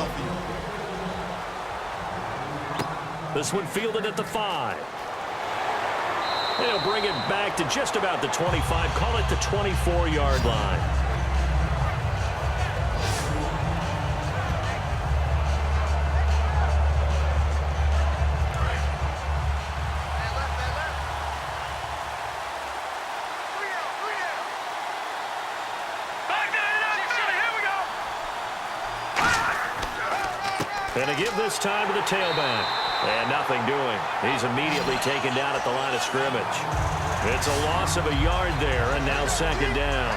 downfield. This one fielded at the 5. They'll bring it back to just about the 25. Call it the 24-yard line. And to give this time to the tailback. And nothing doing. He's immediately taken down at the line of scrimmage. It's a loss of a yard there, and now second down.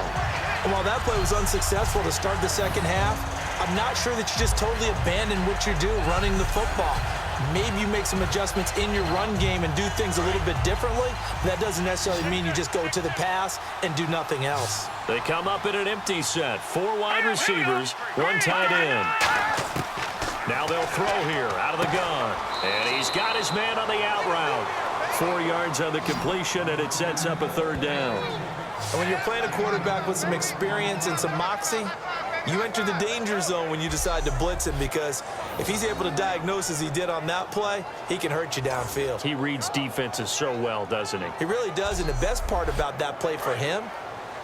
While that play was unsuccessful to start the second half, I'm not sure that you just totally abandon what you do running the football. Maybe you make some adjustments in your run game and do things a little bit differently. That doesn't necessarily mean you just go to the pass and do nothing else. They come up in an empty set. 4 wide receivers, 1 tight end. Now they'll throw here out of the gun. And he's got his man on the out route. 4 yards on the completion, and it sets up a third down. And when you're playing a quarterback with some experience and some moxie, you enter the danger zone when you decide to blitz him, because if he's able to diagnose as he did on that play, he can hurt you downfield. He reads defenses so well, doesn't he? He really does, and the best part about that play for him,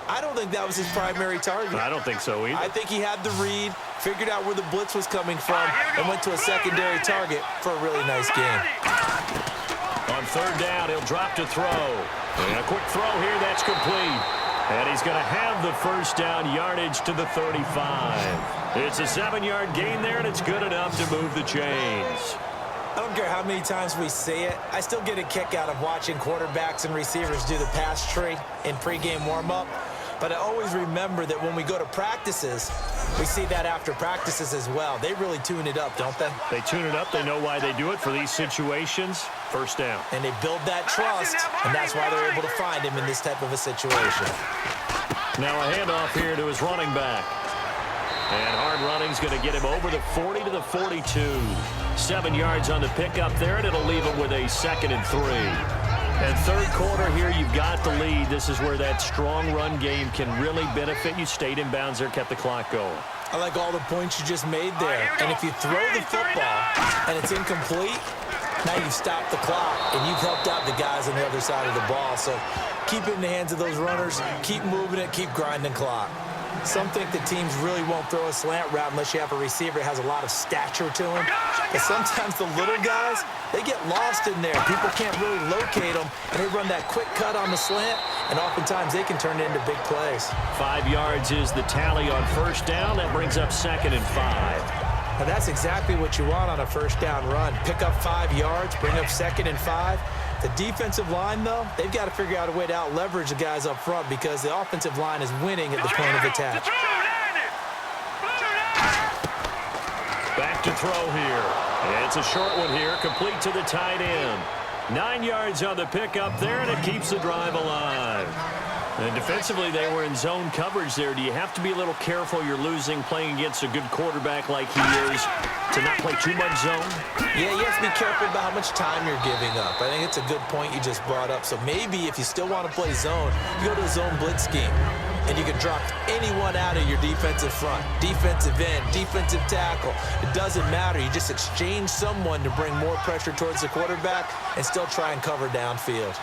I don't think that was his primary target. I don't think so either. I think he had the read, figured out where the blitz was coming from, and went to a secondary target for a really nice game. On third down, he'll drop to throw. And a quick throw here, that's complete. And he's going to have the first down yardage to the 35. It's a 7-yard gain there, and it's good enough to move the chains. I don't care how many times we say it, I still get a kick out of watching quarterbacks and receivers do the pass tree in pregame warm-up. But I always remember that when we go to practices, we see that after practices as well. They really tune it up, don't they? They tune it up. They know why they do it for these situations. First down. And they build that trust, and that's why they're able to find him in this type of a situation. Now a handoff here to his running back. And hard running's going to get him over the 40 to the 42. 7 yards on the pickup there, and it'll leave him with a 2nd and 3. And third quarter here, you've got the lead. This is where that strong run game can really benefit you. Stayed in bounds there, kept the clock going. I like all the points you just made there. And if you throw the football and it's incomplete, now you've stopped the clock and you've helped out the guys on the other side of the ball. So keep it in the hands of those runners, keep moving it, keep grinding clock. Some think that teams really won't throw a slant route unless you have a receiver that has a lot of stature to him. But sometimes the little guys, they get lost in there. People can't really locate them, and they run that quick cut on the slant, and oftentimes they can turn it into big plays. 5 yards is the tally on first down. That brings up 2nd and 5. Now that's exactly what you want on a first down run. Pick up 5 yards, bring up 2nd and 5. The defensive line, though, they've got to figure out a way to out-leverage the guys up front because the offensive line is winning at the point of attack. Back to throw here. It's a short one here, complete to the tight end. 9 yards on the pickup there, and it keeps the drive alive. And defensively, they were in zone coverage there. Do you have to be a little careful? You're losing playing against a good quarterback like he is to not play too much zone? Yeah, you have to be careful about how much time you're giving up. I think it's a good point you just brought up. So maybe if you still want to play zone, you go to a zone blitz scheme. And you can drop anyone out of your defensive front, defensive end, defensive tackle. It doesn't matter. You just exchange someone to bring more pressure towards the quarterback and still try and cover downfield.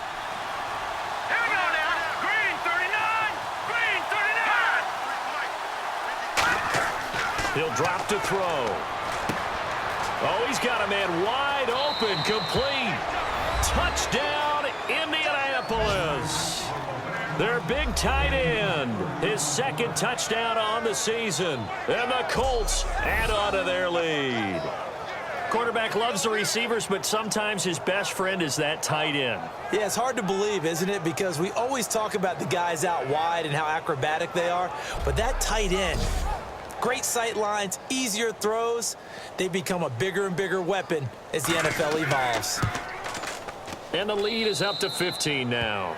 He'll drop to throw. Oh, he's got a man wide open, complete. Touchdown, Indianapolis. Their big tight end, his 2nd touchdown on the season. And the Colts add on to their lead. Quarterback loves the receivers, but sometimes his best friend is that tight end. Yeah, it's hard to believe, isn't it? Because we always talk about the guys out wide and how acrobatic they are. But that tight end, great sight lines, easier throws, they become a bigger and bigger weapon as the NFL evolves. And the lead is up to 15 now.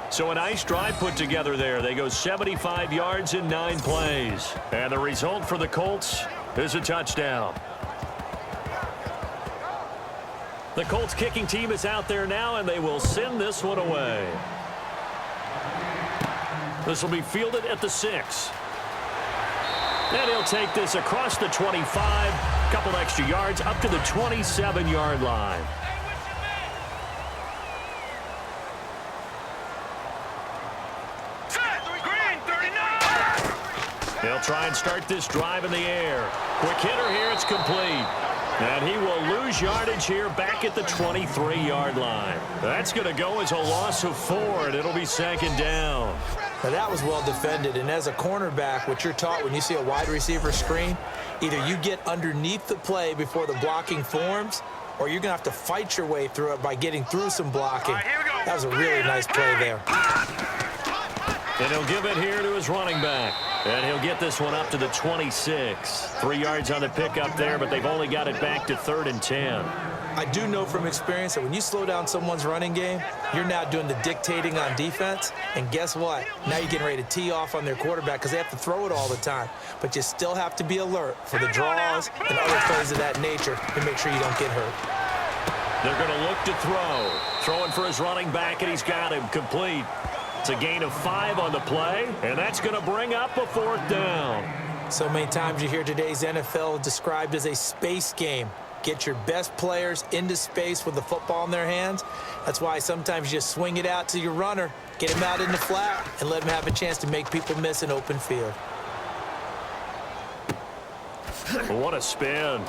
So a nice drive put together there. They go 75 yards in 9 plays. And the result for the Colts is a touchdown. The Colts kicking team is out there now, and they will send this one away. This will be fielded at the 6. And he'll take this across the 25, a couple extra yards up to the 27-yard line. They'll try and start this drive in the air. Quick hitter here, it's complete. And he will lose yardage here back at the 23-yard line. That's going to go as a loss of 4, and it'll be second down. Now that was well defended, and as a cornerback, what you're taught when you see a wide receiver screen, either you get underneath the play before the blocking forms, or you're going to have to fight your way through it by getting through some blocking. That was a really nice play there. And he'll give it here to his running back. And he'll get this one up to the 26. 3 yards on the pickup there, but they've only got it back to 3rd and 10. I do know from experience that when you slow down someone's running game, you're now doing the dictating on defense. And guess what? Now you're getting ready to tee off on their quarterback because they have to throw it all the time. But you still have to be alert for the draws and other plays of that nature to make sure you don't get hurt. They're going to look to throw. Throwing for his running back, and he's got him complete. It's a gain of 5 on the play, and that's going to bring up a 4th down. So many times you hear today's NFL described as a space game. Get your best players into space with the football in their hands. That's why sometimes you just swing it out to your runner, get him out in the flat, and let him have a chance to make people miss an open field. What a spin.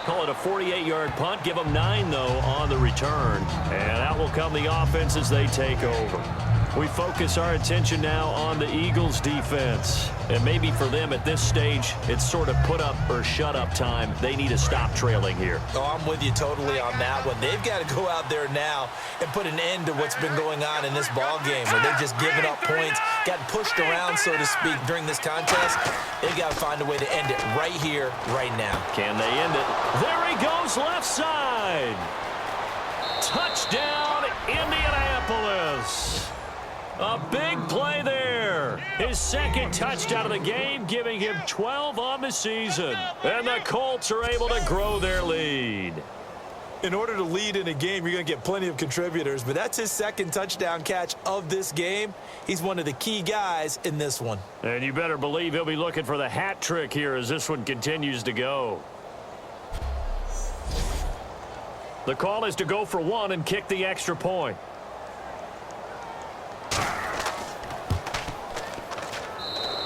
Call it a 48-yard punt. Give them 9, though, on the return. And out will come the offense as they take over. We focus our attention now on the Eagles' defense. And maybe for them at this stage, it's sort of put up or shut up time. They need to stop trailing here. Oh, I'm with you totally on that one. They've got to go out there now and put an end to what's been going on in this ball game where they've just given up points, got pushed around, so to speak, during this contest. They've got to find a way to end it right here, right now. Can they end it? There he goes, left side. Touchdown, Indianapolis. A big play there. His second touchdown of the game, giving him 12 on the season. And the Colts are able to grow their lead. In order to lead in a game, you're going to get plenty of contributors, but that's his second touchdown catch of this game. He's one of the key guys in this one. And you better believe he'll be looking for the hat trick here as this one continues to go. The call is to go for 1 and kick the extra point.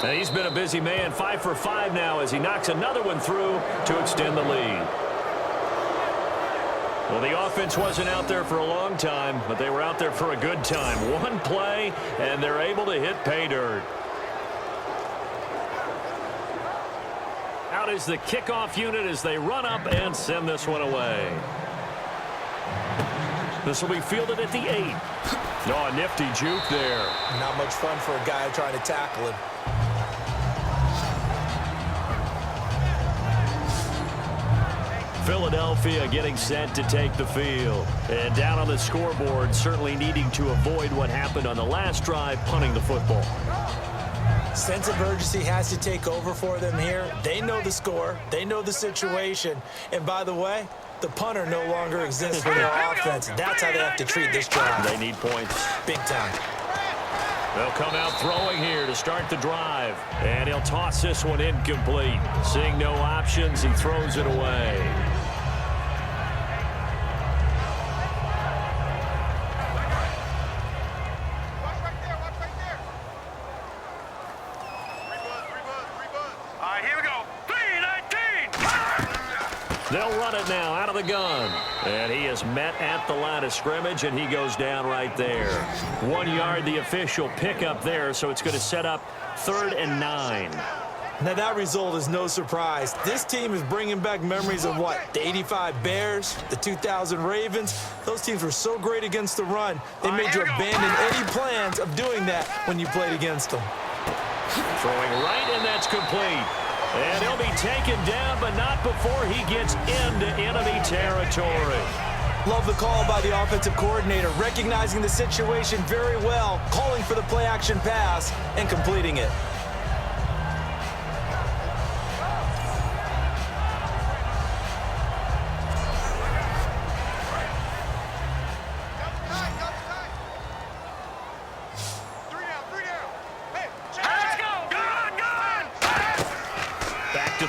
And he's been a busy man, 5 for 5 now as he knocks another one through to extend the lead. Well, the offense wasn't out there for a long time, but they were out there for a good time. One play, and they're able to hit pay dirt. Out is the kickoff unit as they run up and send this one away. This will be fielded at the 8. Oh, a nifty juke there. Not much fun for a guy trying to tackle him. Philadelphia getting set to take the field. And down on the scoreboard, certainly needing to avoid what happened on the last drive, punting the football. Sense of urgency has to take over for them here. They know the score. They know the situation. And by the way, the punter no longer exists for their offense. That's how they have to treat this drive. They need points. Big time. They'll come out throwing here to start the drive. And he'll toss this one incomplete. Seeing no options, he throws it away. They'll run it now out of the gun. And he is met at the line of scrimmage, and he goes down right there. 1 yard, the official pickup there, so it's going to set up 3rd and 9. Now, that result is no surprise. This team is bringing back memories of what? The 85 Bears, the 2000 Ravens. Those teams were so great against the run, they made you abandon any plans of doing that when you played against them. Throwing right, and that's complete. And he'll be taken down, but not before he gets into enemy territory. Love the call by the offensive coordinator, recognizing the situation very well, calling for the play-action pass, and completing it.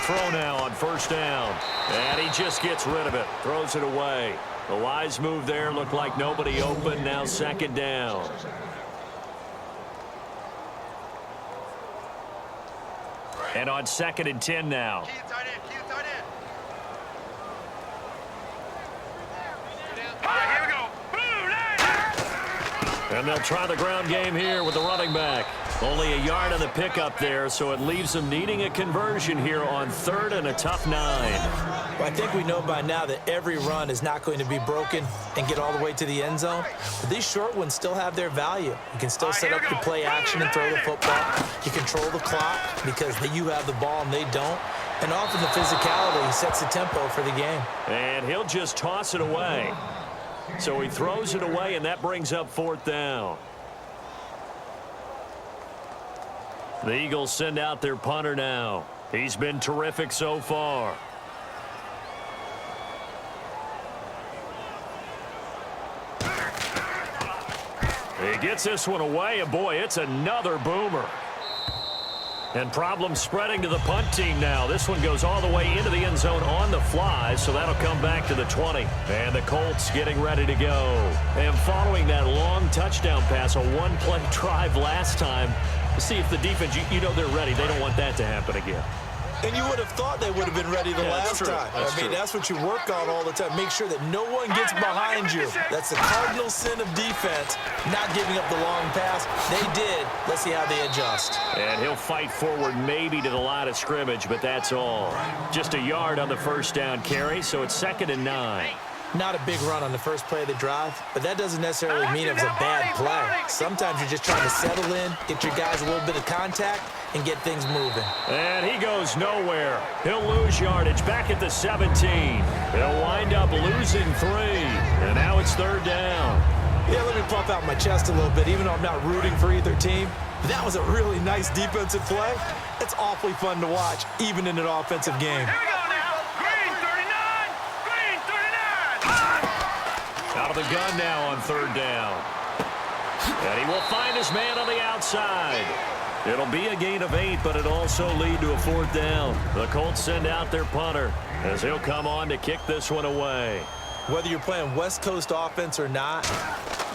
throw now on first down. And he just gets rid of it. Throws it away. The wise move there. Looked like nobody open. Now second down. And on 2nd and 10 now. And they'll try the ground game here with the running back. Only a yard on the pickup there, so it leaves them needing a conversion here on 3rd and a tough 9. Well, I think we know by now that every run is not going to be broken and get all the way to the end zone. But these short ones still have their value. You can still set up the play action and throw the football. You control the clock because you have the ball and they don't. And often the physicality sets the tempo for the game. And he'll just toss it away. So he throws it away, and that brings up 4th down. The Eagles send out their punter now. He's been terrific so far. He gets this one away, and boy, it's another boomer. And problems spreading to the punt team now. This one goes all the way into the end zone on the fly, so that'll come back to the 20. And the Colts getting ready to go. And following that long touchdown pass, a one-play drive last time, see if the defense, you know they're ready. They don't want that to happen again. And you would have thought they would have been ready the last time. I mean, that's what you work on all the time. Make sure that no one gets behind you. That's the cardinal sin of defense, not giving up the long pass. They did. Let's see how they adjust. And he'll fight forward maybe to the line of scrimmage, but that's all. Just a yard on the first down carry, so it's 2nd and 9. Not a big run on the first play of the drive, but that doesn't necessarily mean it was a bad play. Sometimes you're just trying to settle in, get your guys a little bit of contact, and get things moving. And he goes nowhere. He'll lose yardage back at the 17. He'll wind up losing 3. And now it's 3rd down. Yeah, let me pump out my chest a little bit, even though I'm not rooting for either team. That was a really nice defensive play. It's awfully fun to watch, even in an offensive game. Here we go now. Green 39. Green 39. Out of the gun now on 3rd down. And he will find his man on the outside. It'll be a gain of 8, but it'll also lead to a 4th down. The Colts send out their punter as he'll come on to kick this one away. Whether you're playing West Coast offense or not,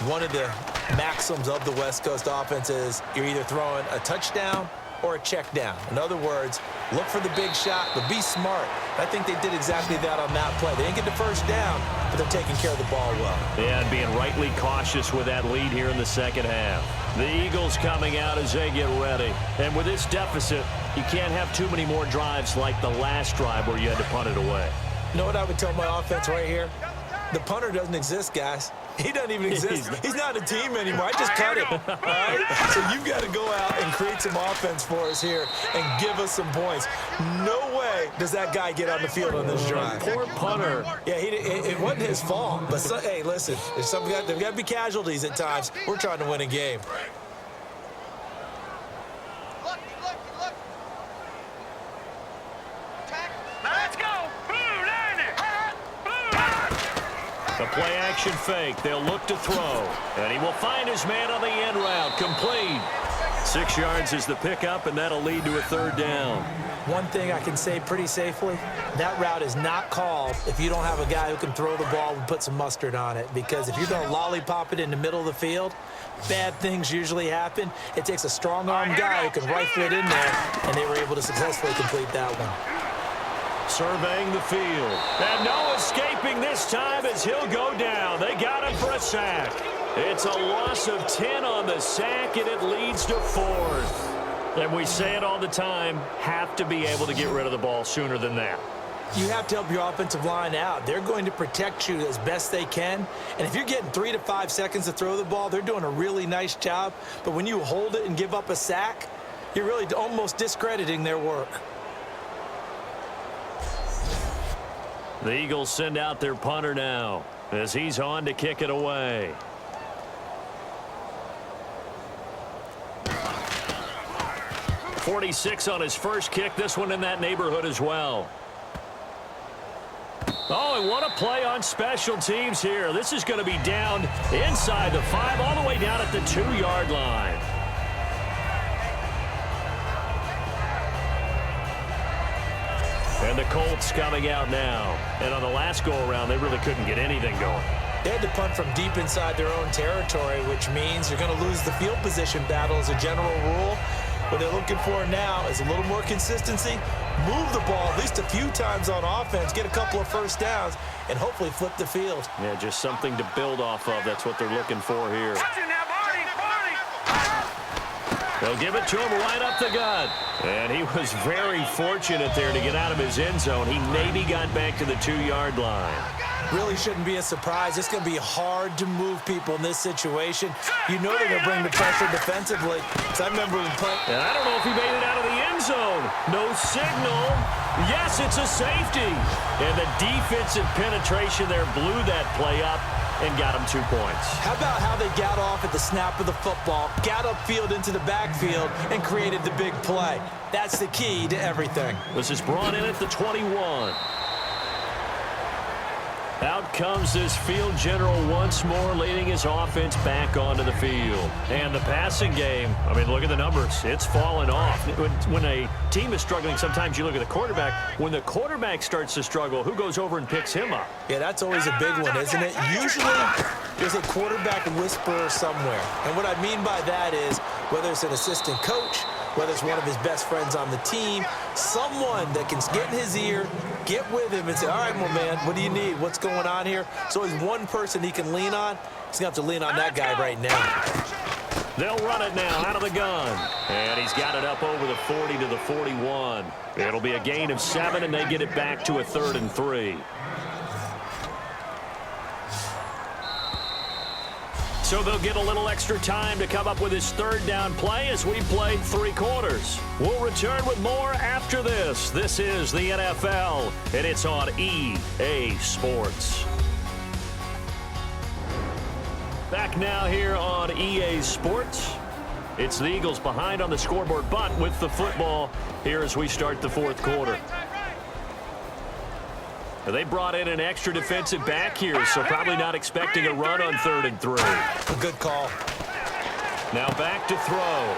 one of the maxims of the West Coast offense is you're either throwing a touchdown or a check down. In other words, look for the big shot, but be smart. I think they did exactly that on that play. They didn't get the first down, but they're taking care of the ball well. Yeah, and being rightly cautious with that lead here in the second half. The Eagles coming out as they get ready. And with this deficit, you can't have too many more drives like the last drive where you had to punt it away. You know what I would tell my offense right here? The punter doesn't exist, guys. He doesn't even exist. He's not a team anymore. I just cut him. All right? So you've got to go out and create some offense for us here and give us some points. No way does that guy get on the field on this drive. Poor punter. Yeah, it wasn't his fault. But, hey, listen, there's got to be casualties at times. We're trying to win a game. The play action fake. They'll look to throw. And he will find his man on the end route. Complete. 6 yards is the pickup, and that'll lead to a 3rd down. One thing I can say pretty safely, that route is not called if you don't have a guy who can throw the ball and put some mustard on it. Because if you're going to lollipop it in the middle of the field, bad things usually happen. It takes a strong-armed guy who can rifle it in there, and they were able to successfully complete that one. Surveying the field. And no escaping this time as he'll go down. They got him for a sack. It's a loss of 10 on the sack, and it leads to 4th. And we say it all the time, have to be able to get rid of the ball sooner than that. You have to help your offensive line out. They're going to protect you as best they can. And if you're getting 3 to 5 seconds to throw the ball, they're doing a really nice job. But when you hold it and give up a sack, you're really almost discrediting their work. The Eagles send out their punter now as he's on to kick it away. .46 on his first kick. This one in that neighborhood as well. Oh, and what a play on special teams here. This is going to be down inside the 5, all the way down at the 2-yard line. And the Colts coming out now. And on the last go-around, they really couldn't get anything going. They had to punt from deep inside their own territory, which means you're going to lose the field position battle as a general rule. What they're looking for now is a little more consistency, move the ball at least a few times on offense, get a couple of first downs, and hopefully flip the field. Yeah, just something to build off of. That's what they're looking for here. They'll give it to him right up the gut. And he was very fortunate there to get out of his end zone. He maybe got back to the 2-yard line. Really shouldn't be a surprise. It's going to be hard to move people in this situation. You know they're going to bring the pressure defensively. So I remember when playing. And I don't know if he made it out of the end zone. No signal. Yes, it's a safety. And the defensive penetration there blew that play up and got him 2 points. How about how they got off at the snap of the football, got upfield into the backfield, and created the big play? That's the key to everything. This is brought in at the 21. Out comes this field general once more, leading his offense back onto the field. And the passing game, I mean, look at the numbers. It's fallen off. When a team is struggling, sometimes you look at the quarterback. When the quarterback starts to struggle, who goes over and picks him up? Yeah, that's always a big one, isn't it? Usually, there's a quarterback whisperer somewhere. And what I mean by that is, whether it's an assistant coach, whether it's one of his best friends on the team, someone that can get in his ear, get with him and say, all right, my man, what do you need? What's going on here? So there's one person he can lean on. He's going to have to lean on that guy right now. They'll run it now out of the gun. And he's got it up over the 40 to the 41. It'll be a gain of 7, and they get it back to a 3rd and 3. So they'll get a little extra time to come up with his 3rd down play as we played 3 quarters. We'll return with more after this. This is the NFL, and it's on EA Sports. Back now here on EA Sports. It's the Eagles behind on the scoreboard, but with the football here as we start the 4th quarter. They brought in an extra defensive back here, so probably not expecting a run on 3rd and 3. A good call. Now back to throw.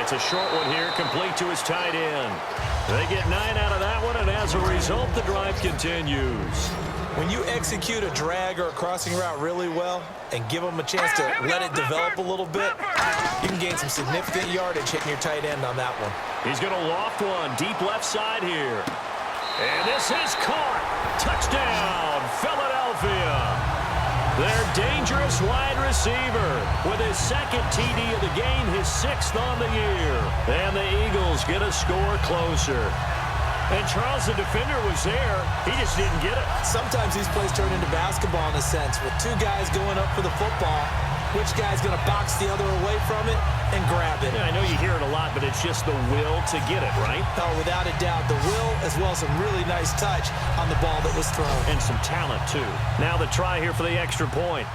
It's a short one here, complete to his tight end. They get 9 out of that one, and as a result, the drive continues. When you execute a drag or a crossing route really well and give them a chance to let it develop a little bit, you can gain some significant yardage hitting your tight end on that one. He's going to loft one deep left side here. And this is caught. Touchdown, Philadelphia. Their dangerous wide receiver with his 2nd TD of the game, his 6th on the year. And the Eagles get a score closer. And Charles, the defender, was there. He just didn't get it. Sometimes these plays turn into basketball in a sense, with 2 guys going up for the football. Which guy's going to box the other away from it and grab it? Yeah, I know you hear it a lot, but it's just the will to get it, right? Oh, without a doubt. The will as well as some really nice touch on the ball that was thrown. And some talent, too. Now the try here for the extra point.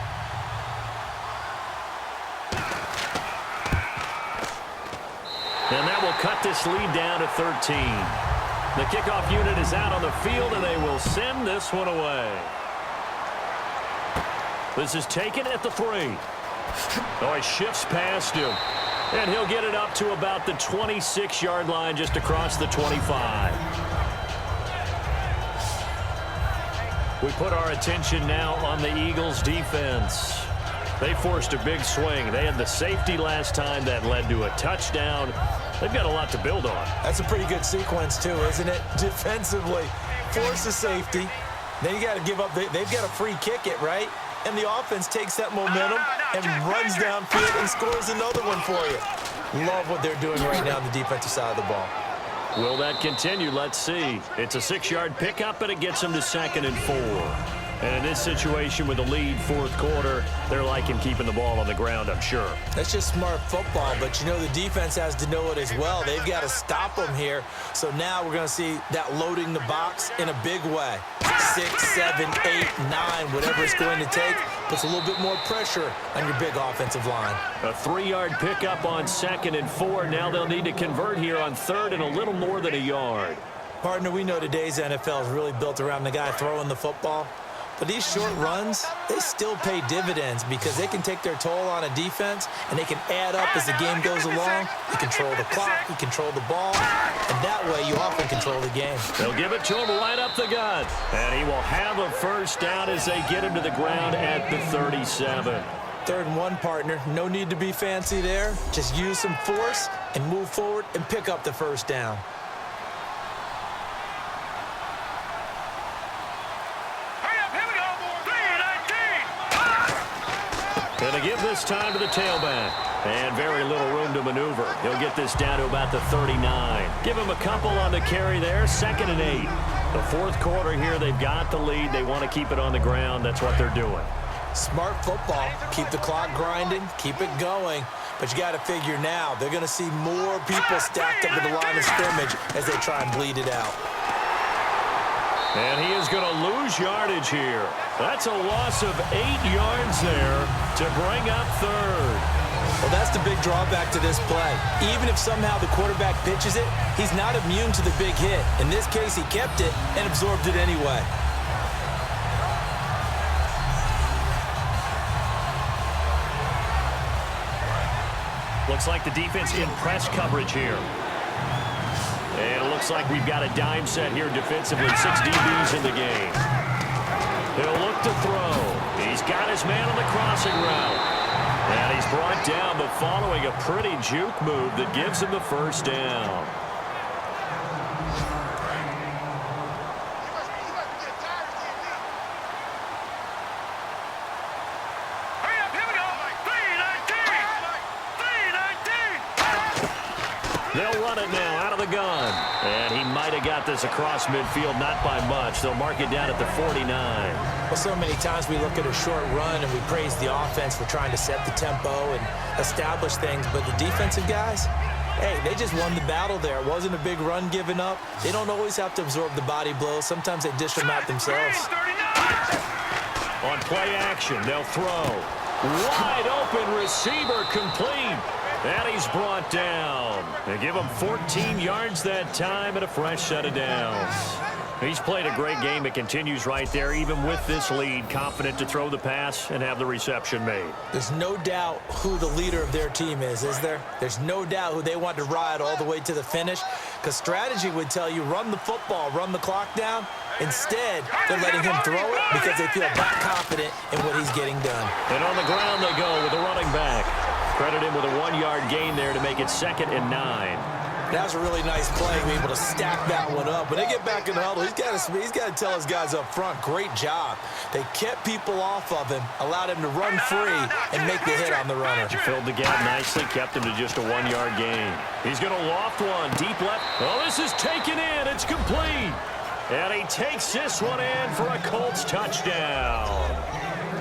And that will cut this lead down to 13. The kickoff unit is out on the field, and they will send this one away. This is taken at the 3. Oh, he shifts past him. And he'll get it up to about the 26-yard line just across the 25. We put our attention now on the Eagles' defense. They forced a big swing. They had the safety last time that led to a touchdown. They've got a lot to build on. That's a pretty good sequence, too, isn't it? Defensively, force a safety. Then you got to give up. They've got to free kick it, right? And the offense takes that momentum and runs downfield and scores another one for you. Love what they're doing right now on the defensive side of the ball. Will that continue? Let's see. It's a 6-yard pickup, and it gets them to 2nd and 4. And in this situation with the lead 4th quarter, they're liking keeping the ball on the ground, I'm sure. That's just smart football, but you know the defense has to know it as well. They've got to stop them here. So now we're going to see that loading the box in a big way. 6, 7, 8, 9, whatever it's going to take, puts a little bit more pressure on your big offensive line. A 3-yard pickup on 2nd and 4. Now they'll need to convert here on 3rd and a little more than a yard. Partner, we know today's NFL is really built around the guy throwing the football. But these short runs, they still pay dividends because they can take their toll on a defense, and they can add up as the game goes along. You control the clock, you control the ball, and that way you often control the game. They'll give it to him right up the gut. And he will have a first down as they get him to the ground at the 37. 3rd and 1, partner. No need to be fancy there. Just use some force and move forward and pick up the first down. Going to give this time to the tailback. And very little room to maneuver. He'll get this down to about the 39. Give him a couple on the carry there. 2nd and 8. The 4th quarter here, they've got the lead. They want to keep it on the ground. That's what they're doing. Smart football. Keep the clock grinding. Keep it going. But you got to figure now, they're going to see more people stacked up at the line of scrimmage as they try and bleed it out. And he is going to lose yardage here. That's a loss of 8 yards there to bring up 3rd. Well, that's the big drawback to this play. Even if somehow the quarterback pitches it, he's not immune to the big hit. In this case, he kept it and absorbed it anyway. Looks like the defense in press coverage here. And it looks like we've got a dime set here defensively. 6 DBs in the game. He'll look to throw. He's got his man on the crossing route. And he's brought down, but following a pretty juke move that gives him the first down. They'll run it now out of the gun. And he might have got this across midfield, not by much. They'll mark it down at the 49. Well, so many times we look at a short run and we praise the offense for trying to set the tempo and establish things. But the defensive guys, hey, they just won the battle there. It wasn't a big run given up. They don't always have to absorb the body blows. Sometimes they dish them out themselves. On play action, they'll throw. Wide open receiver complete. And he's brought down. They give him 14 yards that time and a fresh set of downs. He's played a great game. It continues right there, even with this lead, confident to throw the pass and have the reception made. There's no doubt who the leader of their team is there? There's no doubt who they want to ride all the way to the finish, because strategy would tell you run the football, run the clock down. Instead, they're letting him throw it because they feel that confident in what he's getting done. And on the ground they go with the running back. Credit him with a 1-yard gain there to make it 2nd and 9. That was a really nice play, being able to stack that one up. When they get back in the huddle, he's got to tell his guys up front, great job. They kept people off of him, allowed him to run free and make the hit on the runner. Filled the gap nicely, kept him to just a 1-yard gain. He's going to loft one, deep left. Oh, this is taken in. It's complete. And he takes this one in for a Colts touchdown.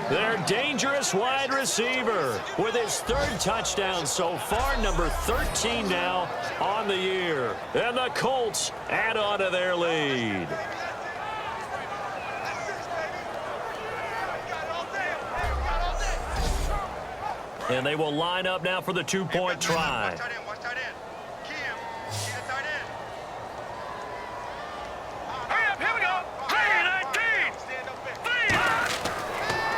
Their dangerous wide receiver with his 3rd touchdown so far, number 13 now on the year. And the Colts add on to their lead. And they will line up now for the 2-point try.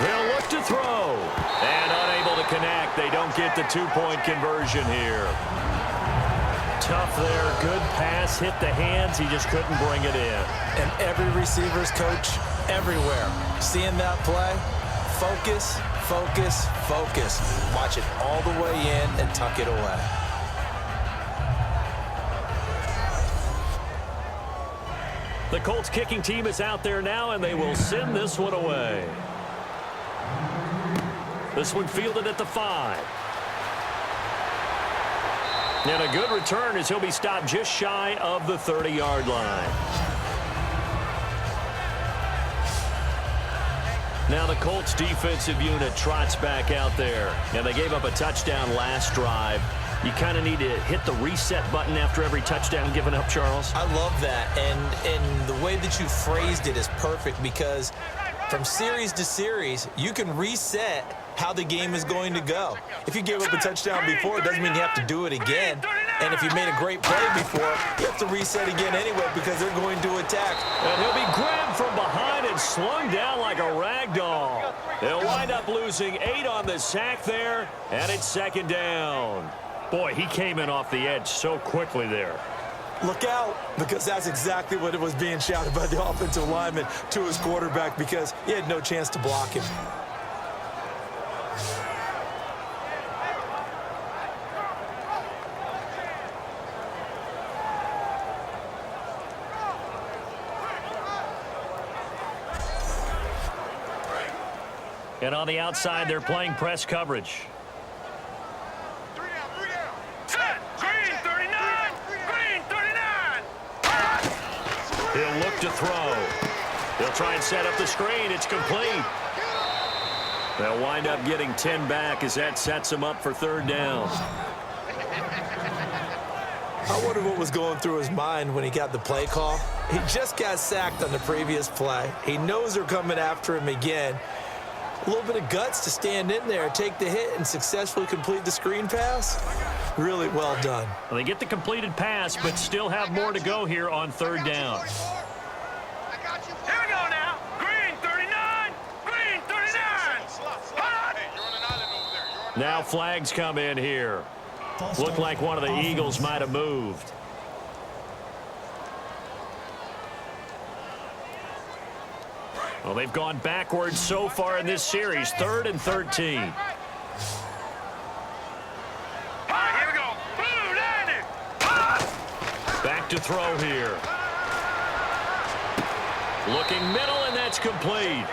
They'll look to throw. And unable to connect. They don't get the 2-point conversion here. Tough there. Good pass. Hit the hands. He just couldn't bring it in. And every receiver's coach everywhere. Seeing that play, focus, focus, focus. Watch it all the way in and tuck it away. The Colts kicking team is out there now, and they will send this one away. This one fielded at the 5. And a good return as he'll be stopped just shy of the 30-yard line. Now the Colts defensive unit trots back out there. And they gave up a touchdown last drive. You kind of need to hit the reset button after every touchdown given up, Charles. I love that. And the way that you phrased it is perfect, because from series to series, you can reset how the game is going to go. If you gave up a touchdown before, it doesn't mean you have to do it again. And if you made a great play before, you have to reset again anyway because they're going to attack. And he'll be grabbed from behind and slung down like a rag doll. They'll wind up losing 8 on the sack there, and it's second down. Boy, he came in off the edge so quickly there. Look out, because that's exactly what it was being shouted by the offensive lineman to his quarterback because he had no chance to block him. And on the outside, they're playing press coverage. Set. Green 39. Green 39. He'll look to throw. He'll try and set up the screen. It's complete. They'll wind up getting 10 back as that sets them up for third down. I wonder what was going through his mind when he got the play call. He just got sacked on the previous play. He knows they're coming after him again. A little bit of guts to stand in there, take the hit, and successfully complete the screen pass. Really well done. Well, they get the completed pass, but still have more to go here on third down. Here we go now. Green 39. Green 39. Hot. Now flags come in here. Looked like one of the Eagles might have moved. Well, they've gone backwards so far in this series. 3rd and 13. All right, here we go. Blue 90. Back to throw here. Looking middle, and that's complete.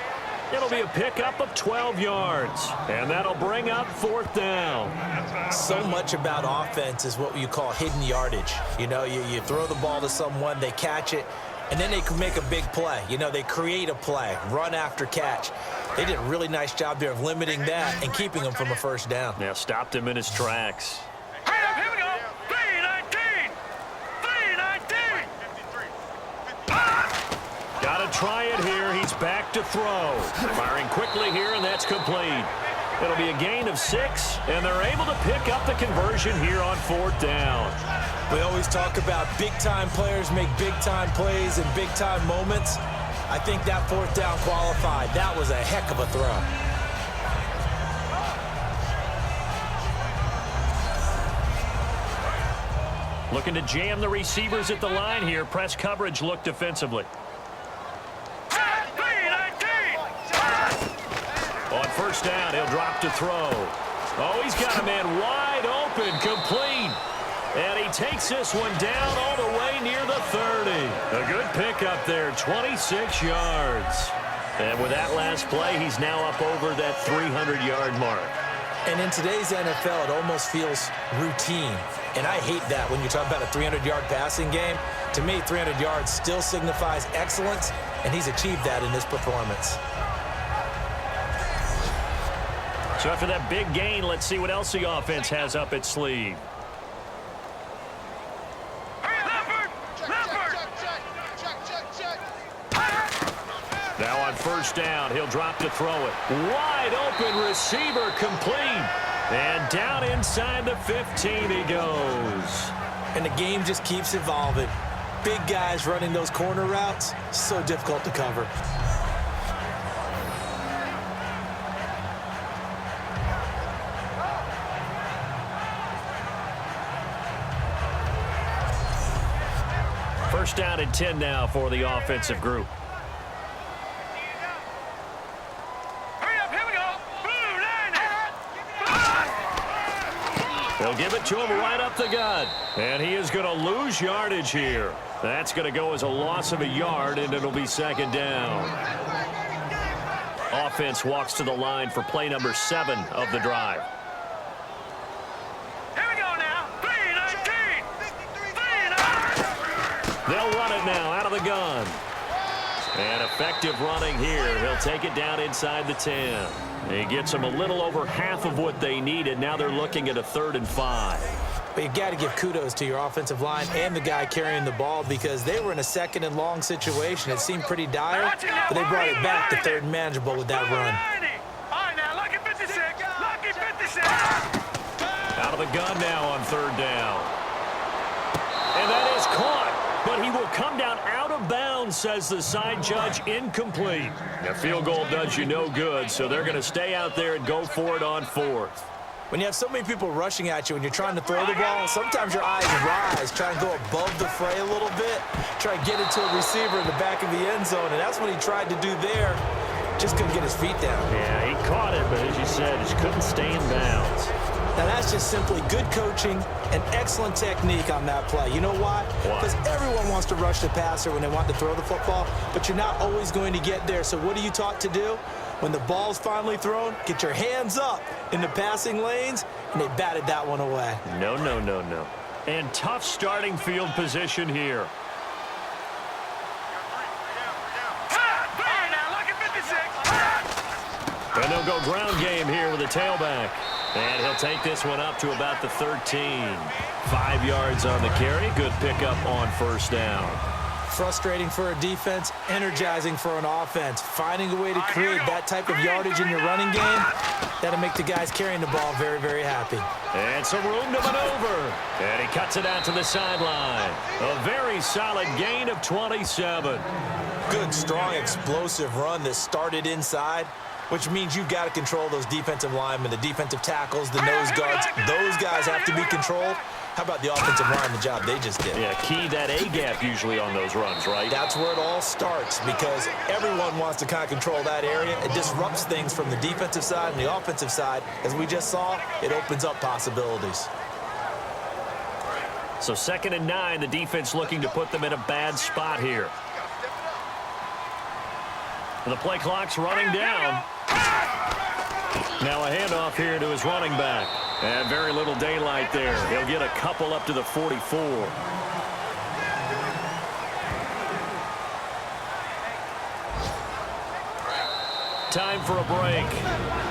It'll be a pickup of 12 yards, and that'll bring up 4th down. So much about offense is what you call hidden yardage. You know, you throw the ball to someone, they catch it, and then they can make a big play. You know, they create a play, run after catch. They did a really nice job there of limiting that and keeping him from a first down. Yeah, stopped him in his tracks. Hurry up, here we go. 319. 319. Got to try it here. He's back to throw. Firing quickly here, and that's complete. It'll be a gain of 6, and they're able to pick up the conversion here on 4th down. We always talk about big-time players make big-time plays in big-time moments. I think that 4th down qualified. That was a heck of a throw. Looking to jam the receivers at the line here. Press coverage look defensively. On first down, he'll drop to throw. Oh, he's got a man wide open, complete. And he takes this one down all the way near the 30. A good pickup there, 26 yards. And with that last play, he's now up over that 300-yard mark. And in today's NFL, it almost feels routine. And I hate that when you talk about a 300-yard passing game. To me, 300 yards still signifies excellence, and he's achieved that in this performance. So after that big gain, let's see what else the offense has up its sleeve. Now on first down, he'll drop to throw it. Wide open receiver, complete. And down inside the 15 he goes. And the game just keeps evolving. Big guys running those corner routes, so difficult to cover. First down and 10 now for the offensive group. Hurry up, here we go. Blue 90. They'll give it to him right up the gut. And he is going to lose yardage here. That's going to go as a loss of a yard, and it'll be second down. Offense walks to the line for play number 7 of the drive. Here we go now. 319. 319. They'll run it now out of the gun. And effective running here. He'll take it down inside the 10. He gets them a little over half of what they needed. Now they're looking at a 3rd and 5. But you got to give kudos to your offensive line and the guy carrying the ball because they were in a 2nd and long situation. It seemed pretty dire, but they brought it back to 3rd and manageable with that run. All right, now, lucky 56. Lucky 56. Out of the gun now on 3rd down. but he will come down out of bounds, says the side judge, incomplete. A field goal does you no good, so they're going to stay out there and go for it on 4th. When you have so many people rushing at you when you're trying to throw the ball, sometimes your eyes rise, try and go above the fray a little bit, try and get it to a receiver in the back of the end zone, and that's what he tried to do there. Just couldn't get his feet down. Yeah, he caught it, but as you said, just couldn't stay in bounds. Now, that's just simply good coaching and excellent technique on that play. You know why? Because everyone wants to rush the passer when they want to throw the football, but you're not always going to get there. So what are you taught to do? When the ball's finally thrown, get your hands up in the passing lanes, and they batted that one away. No, no, no, no. And tough starting field position here. And they'll go ground game here with a tailback. And he'll take this one up to about the 13. 5 yards on the carry. Good pickup on first down. Frustrating for a defense, energizing for an offense. Finding a way to create that type of yardage in your running game, that'll make the guys carrying the ball very, very happy. And some room to maneuver. And he cuts it out to the sideline. A very solid gain of 27. Good, strong, explosive run that started inside, which means you've got to control those defensive linemen, the defensive tackles, the nose guards. Those guys have to be controlled. How about the offensive line, the job they just did? Yeah, key that A-gap usually on those runs, right? That's where it all starts because everyone wants to kind of control that area. It disrupts things from the defensive side and the offensive side. As we just saw, it opens up possibilities. So 2nd and 9, the defense looking to put them in a bad spot here. The play clock's running down. Now a handoff here to his running back. And very little daylight there. He'll get a couple up to the 44. Time for a break.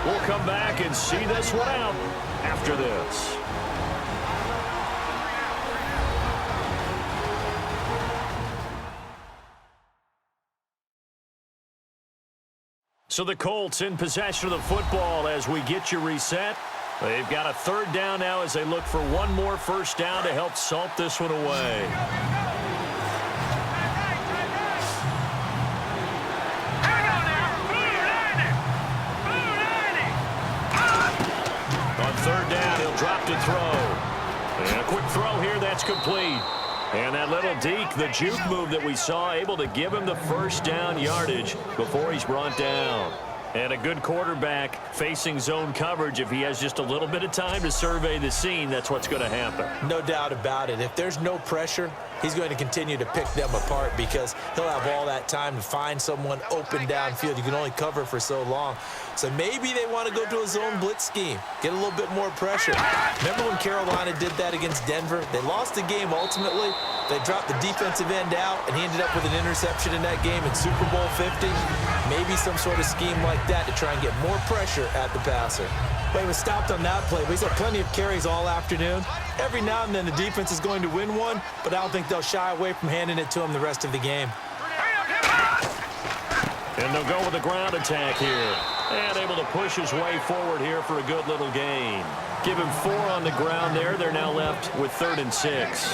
We'll come back and see this one out after this. So the Colts in possession of the football as we get you reset. They've got a 3rd down now as they look for one more first down to help salt this one away. On 3rd down, he'll drop to throw. And a quick throw here, that's complete. And that little deke, the juke move that we saw, able to give him the first down yardage before he's brought down. And a good quarterback facing zone coverage. If he has just a little bit of time to survey the scene, that's what's going to happen. No doubt about it. If there's no pressure, he's going to continue to pick them apart because he'll have all that time to find someone open downfield. You can only cover for so long. So maybe they want to go to a zone blitz scheme, get a little bit more pressure. Remember when Carolina did that against Denver? They lost the game ultimately. They dropped the defensive end out, and he ended up with an interception in that game in Super Bowl 50. Maybe some sort of scheme like that to try and get more pressure at the passer. But he was stopped on that play, but he's had plenty of carries all afternoon. Every now and then the defense is going to win one, but I don't think they'll shy away from handing it to him the rest of the game. And they'll go with a ground attack here. And able to push his way forward here for a good little gain. Give him 4 on the ground there. They're now left with 3rd and 6.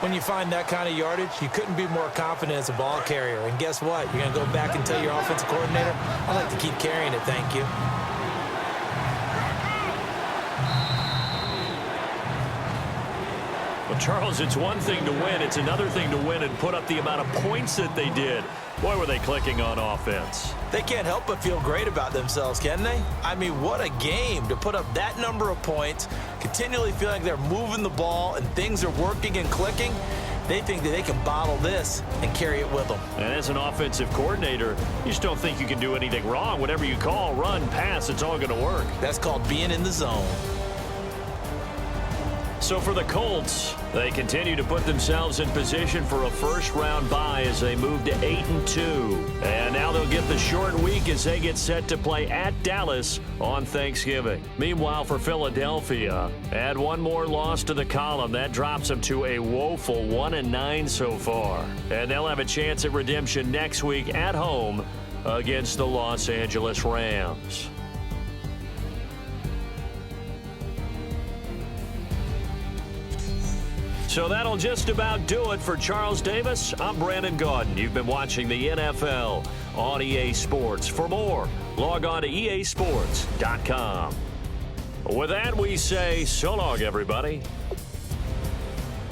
When you find that kind of yardage, you couldn't be more confident as a ball carrier. And guess what? You're going to go back and tell your offensive coordinator, I'd like to keep carrying it, thank you. Well, Charles, it's one thing to win. It's another thing to win and put up the amount of points that they did. Boy, were they clicking on offense. They can't help but feel great about themselves, can they? I mean, what a game to put up that number of points, continually feel like they're moving the ball and things are working and clicking. They think that they can bottle this and carry it with them. And as an offensive coordinator, you just don't think you can do anything wrong. Whatever you call, run, pass, it's all going to work. That's called being in the zone. So for the Colts, they continue to put themselves in position for a first-round bye as they move to 8-2. And now they'll get the short week as they get set to play at Dallas on Thanksgiving. Meanwhile, for Philadelphia, add one more loss to the column. That drops them to a woeful 1-9 so far. And they'll have a chance at redemption next week at home against the Los Angeles Rams. So that'll just about do it for Charles Davis. I'm Brandon Gaudin. You've been watching the NFL on EA Sports. For more, log on to easports.com. With that, we say so long, everybody.